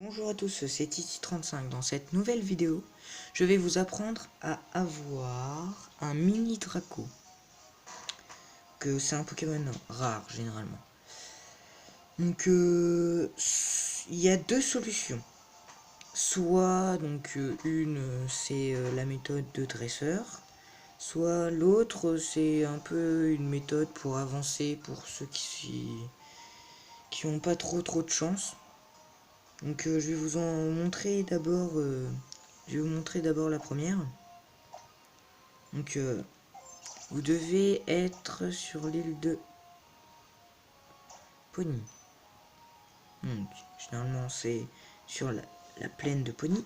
Bonjour à tous, c'est Titi35. Dans cette nouvelle vidéo, je vais vous apprendre à avoir un mini Draco. Que c'est un Pokémon rare généralement. Donc il y a deux solutions. Soit une c'est la méthode de dresseur, soit l'autre c'est un peu une méthode pour avancer pour ceux qui ont pas trop de chance. Donc je vais vous en montrer d'abord la première. Donc vous devez être sur l'île de Pony. Donc généralement c'est sur la plaine de Pony.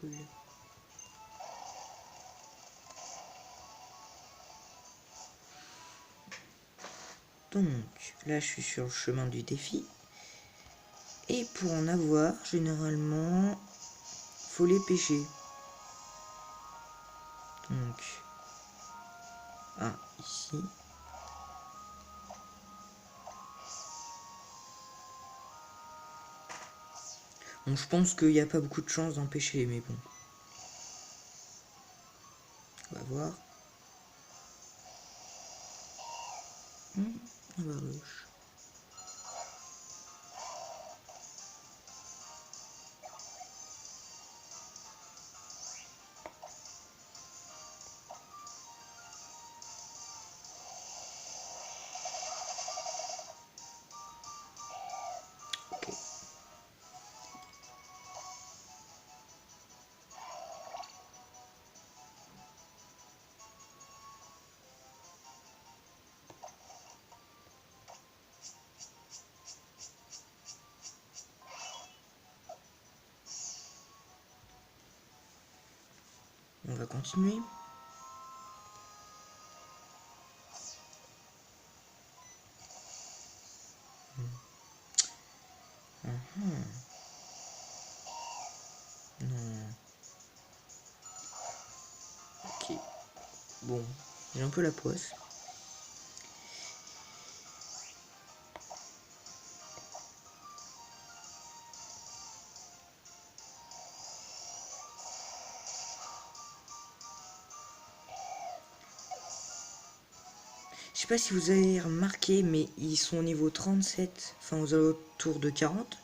Cool. Donc là je suis sur le chemin du défi. Et pour en avoir, généralement, faut les pêcher. Donc, ici. Bon, je pense qu'il n'y a pas beaucoup de chance d'en pêcher, mais bon. On va voir. Un baruche. Ok. On va continuer. Non. Ok. Bon, j'ai un peu la poisse. Je sais pas si vous avez remarqué, mais ils sont au niveau 37, enfin aux alentours de 40,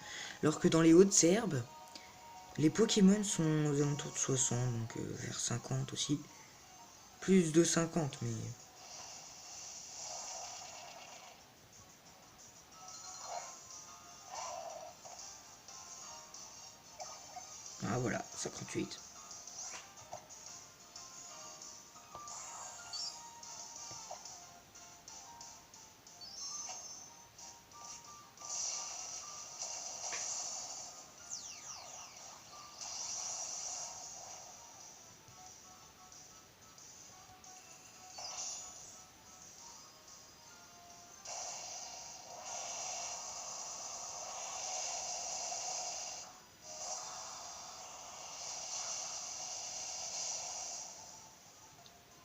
alors que dans les hautes herbes, les Pokémon sont aux alentours de 60, donc vers 50 aussi. Plus de 50, mais... Ah voilà, 58.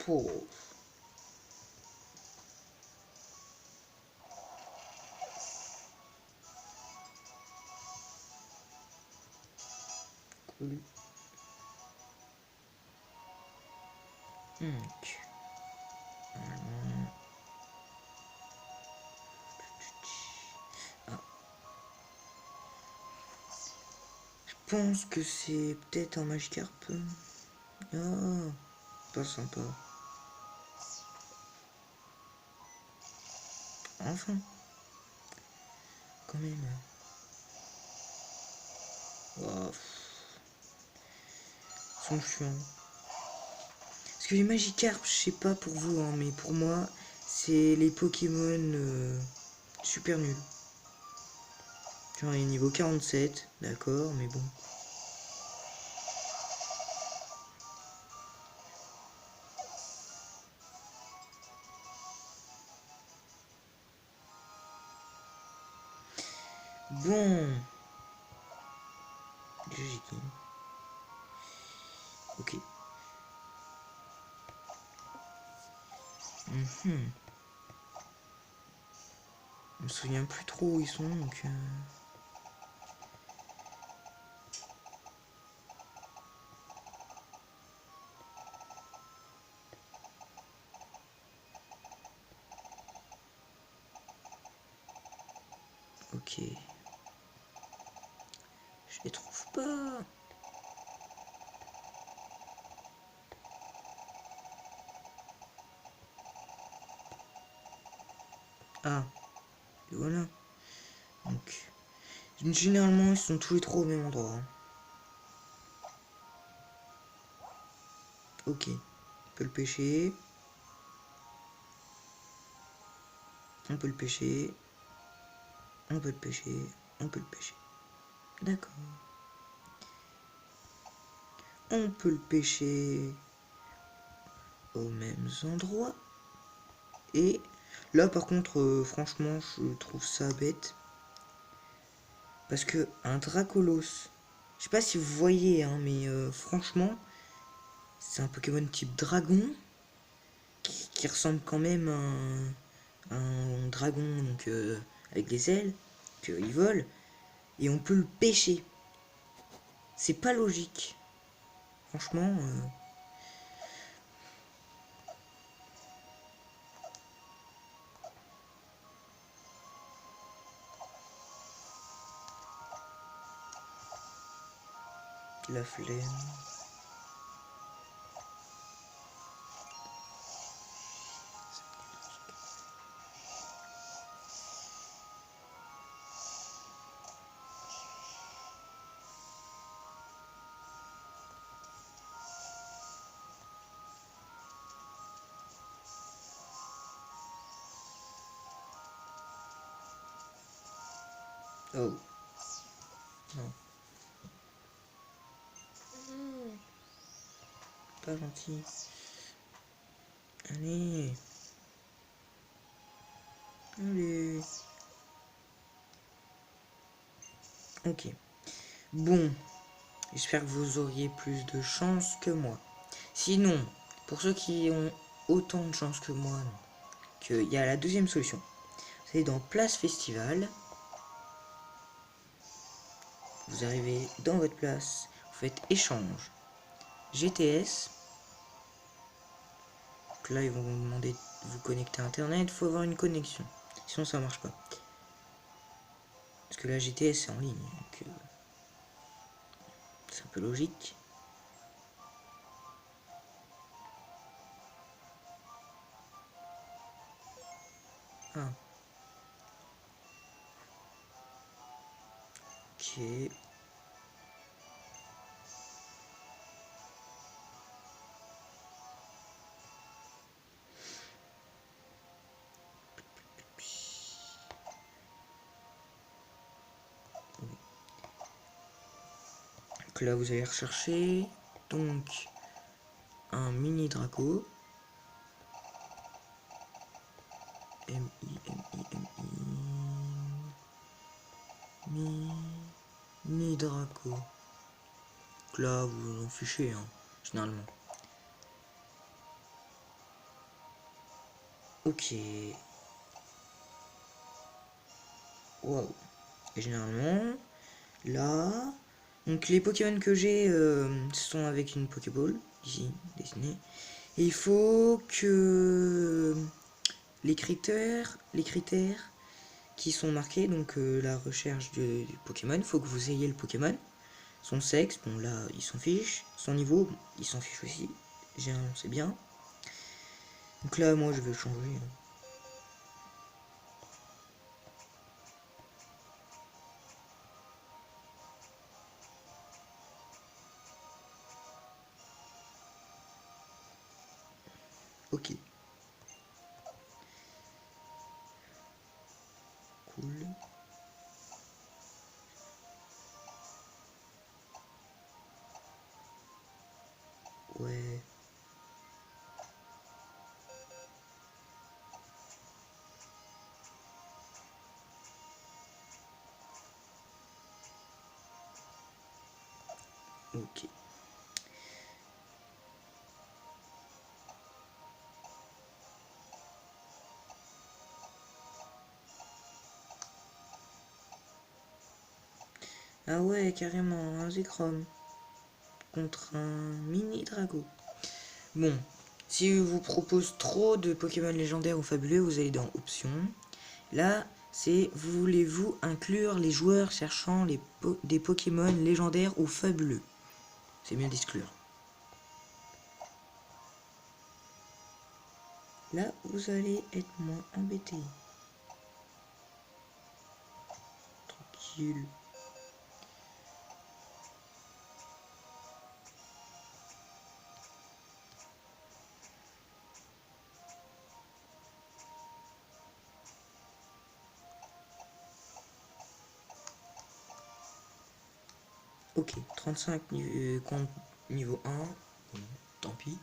Pauvre. Cool. Normalement... Ah. Je pense que c'est peut-être un Magikarp. Ah, pas sympa. Enfin. Quand même. Oh, ils sont chiants. Parce que les Magikarp, je sais pas pour vous, hein, mais pour moi, c'est les Pokémon super nuls. Genre il est niveau 47, d'accord, mais bon. Bon. GG. Ok. Je me souviens plus trop où ils sont, donc... Ok. Je les trouve pas. Ah. Et voilà. Donc... Généralement, ils sont tous les trois au même endroit. Hein. Ok. On peut le pêcher. On peut le pêcher. On peut le pêcher. On peut le pêcher. D'accord. On peut le pêcher aux mêmes endroits. Et là, par contre, franchement, je trouve ça bête. Parce que un Dracolos, je sais pas si vous voyez, hein, mais franchement, c'est un Pokémon type dragon qui ressemble quand même à un dragon donc, avec des ailes, qu'il vole, et on peut le pêcher. C'est pas logique. Franchement, la flemme. Oh, non. Pas gentil. Allez. Allez. Ok. Bon. J'espère que vous auriez plus de chance que moi. Sinon, pour ceux qui ont autant de chance que moi, qu'il y a la deuxième solution. C'est dans Place Festival. Vous arrivez dans votre place, vous faites échange GTS. Donc là, ils vont vous demander de vous connecter à Internet. Il faut avoir une connexion. Sinon, ça marche pas. Parce que la GTS, c'est en ligne. Donc, c'est un peu logique. Ah. Ok. Donc là, vous allez rechercher donc un mini Draco. Mini Draco. Donc là, vous vous en fichez, hein, généralement. Ok. Waouh. Et généralement, là, donc les Pokémon que j'ai sont avec une Pokéball, ici, dessinée. Et il faut que les critères qui sont marqués, donc la recherche du Pokémon, il faut que vous ayez le Pokémon, son sexe, bon là, il s'en fiche, son niveau, bon, il s'en fiche aussi, généralement c'est bien. Donc là, moi, je vais changer. Ok. cool. Ouais. Ok. Ah ouais, carrément, un Zekrom contre un mini Drago. Bon, si vous propose trop de Pokémon légendaires ou fabuleux, vous allez dans Options. Là, c'est voulez-vous inclure les joueurs cherchant des Pokémon légendaires ou fabuleux? C'est bien d'exclure. Là, vous allez être moins embêté. Tranquille. Ok, 35 contre niveau 1. Bon, tant pis.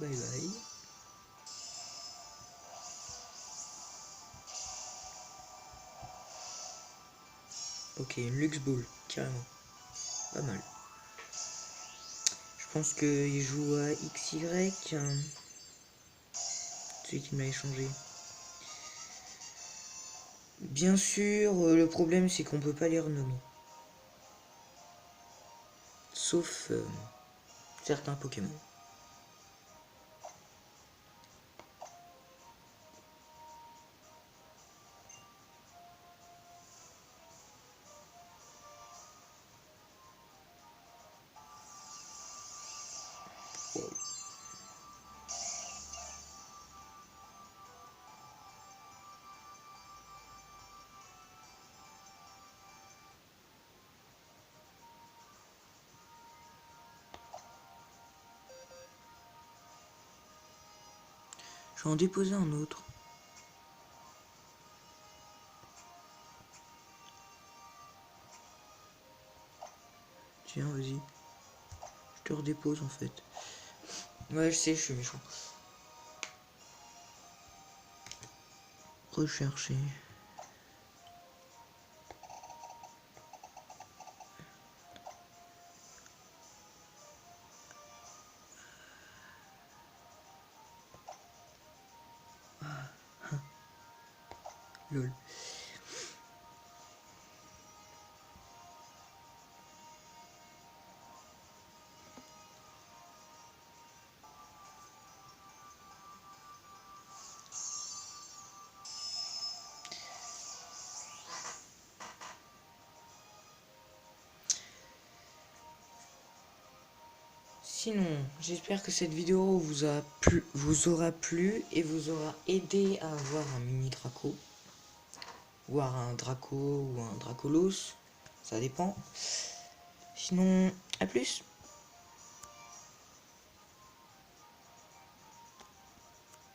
Bye bye. Ok, une Lux Ball, carrément. Pas mal. Je pense qu'il joue à XY. Celui qui m'a échangé. Bien sûr, le problème c'est qu'on peut pas les renommer. Sauf certains Pokémon. Wow. Je vais en déposer un autre. Tiens, vas-y. Je te redépose en fait. Ouais, je sais, je suis méchant. Rechercher. Lol. Sinon, j'espère que cette vidéo vous aura plu et vous aura aidé à avoir un mini Draco. Voire un Draco ou un Dracolos. Ça dépend. Sinon, à plus.